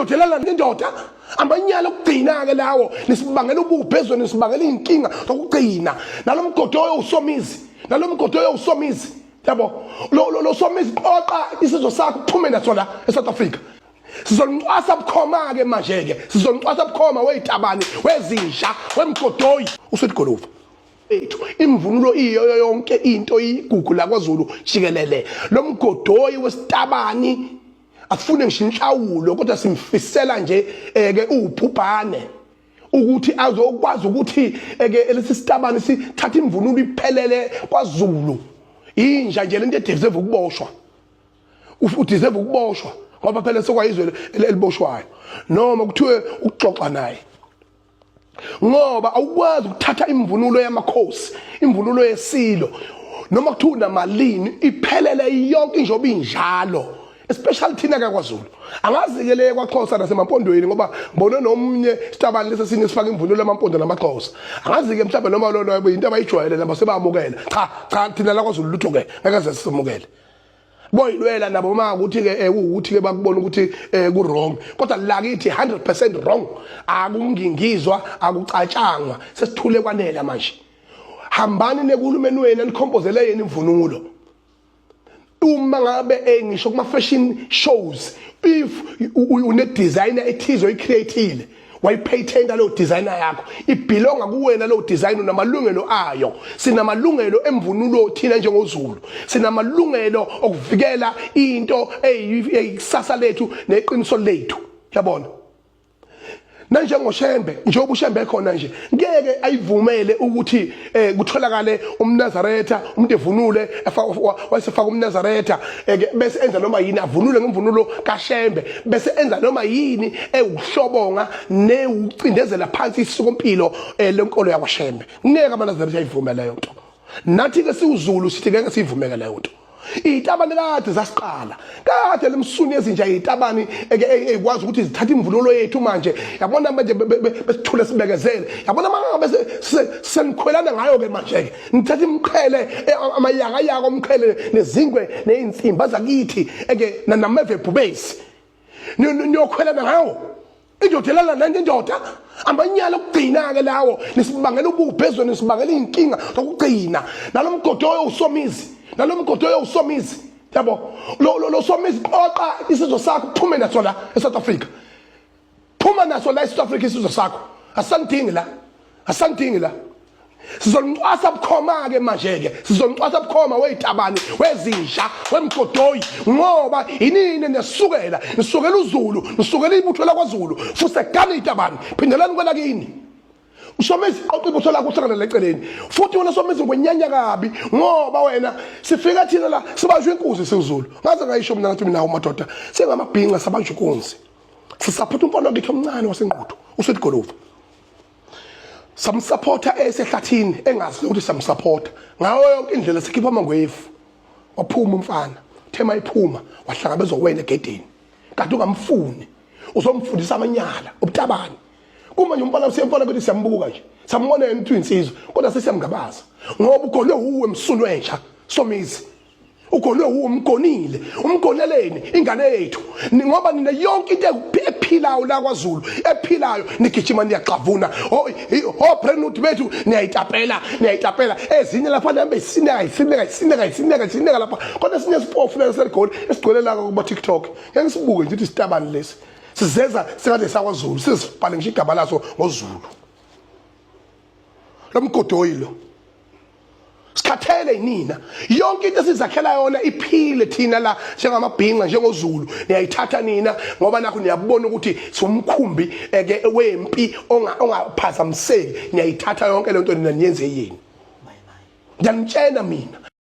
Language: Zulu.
indodelana nendoda amanyala okugcina ke lawo nisibangela ubuphezulu nisibangela inkinga zokugcina nalomgodoyo usomizi nalomgodoyo usomizi yabo lo somizi qoqa isizwe sakho uphume nasona eSouth Africa sizomcwasa bukhoma ke manje ke sizomcwasa bukhoma weyitabani wezinja wemgodoyi usethi Golofu ethu imvunulo iyo yonke into igugu la kwaZulu jikelele lomgodoyi wesitabani afune ngisho inhlawulo kodwa simfisela nje ke ubhubhane ukuthi azokwazi ukuthi ke lesi sitabani sithatha imvunulo iphelele kwaZulu inja nje lento edeserve ukuboshwa udeserve ukuboshwa ngoba phela sokwayizwe eliboshwayo noma kuthiwe ukuxoxa naye ngoba awukwazi ukuthatha imvunulo yamakhosi imvunulo yesilo noma kuthiwa namalini iphelele yonke njoba injalo especially thina kwaZulu angazikeleke kwaXhosa nasemampondweni ngoba ngibone nomunye sitabani lesesinye sifaka imvunulo yamampondo namaXhosa angazike mhlawumbe noma lona into abayijwayele laba sebamukela cha thina la kwaZulu lutho ke ngeke sisemukele boyilwela nabo uma ukuthi ke ukuthi ke bakubona ukuthi ku wrong kodwa lakithi 100% wrong akungingizwa akucatshangwa sesithule kwanele manje hambani nekuhulumeni wenu anikhomphozele yena imvunulo uma ngabe ngisho kuma fashion shows if une designer ethizwe icreative wayipatenta lo designer yakho ibelonga kuwena lo design namalungelo ayo sinamalungelo emvunulo thina njengoZulu sinamalungelo okuvikela into eyisasa lethu neqiniso lethu yabona nanje ngoShembe njengoba uShembe khona nje ngeke ayivumele ukuthi kutholakale umNazaretha umuntu evunule wasefaka umNazaretha bese enza noma yini avunule ngemvunulo kaShembe bese enza noma yini ewuhlobonga newucindezela phansi isikompilo lenkolo yakwaShembe ngeke amaNazaretha ayivumele leyo nto nathi ke siwuZulu sithi ngeke sivumeke leyo nto itabani kade zasiqala kade lemsuni ezinja itabani ekwazi ukuthi zithatha imvunulo yethu manje yabona manje besithule sibekezele yabona mangabe senikhwelana ngayo ke manje ke nithatha imqhele amayanga yako umqhele nezingwe neinsimba zakithi nameve bubesi niyokhwelana ngawo indodelana nendoda amanyala okugcina ke lawo nisibangela ubuphezulu nisibangela inkinga zokugcina nalomgodoyo usomizi nalomgodoyo usomizi yabo lo somizi qoqa isizwe sakho uphume nasona eSouth Africa phuma naso la eSouth Africa isizwe sakho asandingi la sizomcwasa bukhoma ke manje ke sizomcwasa bukhoma weyitabani wezinja wemgodoyi ngoba inini nesukela uZulu nisukela ibutho la kwaZulu futhi gana itabani phindelani kwela kini usomizi oqibutho lakho uhlangana leceleni futhi wena somizi ngwenyanya kabi ngoba wena sifika thina la sibanjwe inkunzi siZulu ngaze ngayisho mina ngathi mina umadoda sengamabhinqa sabanjwe inkunzi sisaphatha umfana ngithi omncane wasenquthu usethi Golofu samsupporta esehlathini engazi ukuthi samsupporta ngawo yonke indlela sikhipha amangwefu waphuma umfana thema iphuma wahlangabezwa wena egedini kanti ungamfuni uzomfundisa amanyala ubutabani uma nje umfana usiyemfana ukuthi siyambuka nje sambona yena ukuthi insizwe kodwa sesiyamgabaza ngoba ugolwe uwe emsulu entsha somizi ugolwe uwe umgoneleni ingane yethu ngoba nina yonke into ephilayo la kwaZulu ephilayo nigijima niyaxavuna prenuth bethu niyayitapela ezinye lapha nambe isineka lapha kodwa sinye sipofu la seligoli esigcwele la kuba TikTok ngeke sibuke nje ukuthi sitabani lesi sizeza sekade sakwaZulu sizibhale ngisho igaba laso ngoZulu lomgodoyi lo sikhathele nina yonke into sizakhela yona iphile thina la njengamabhinqa njengoZulu niyayithatha nina ngoba nakho niyabona ukuthi somkhumbi wempi ongaphazamiseki niyayithatha yonke lento nina niyenze yini ngiyanitshela mina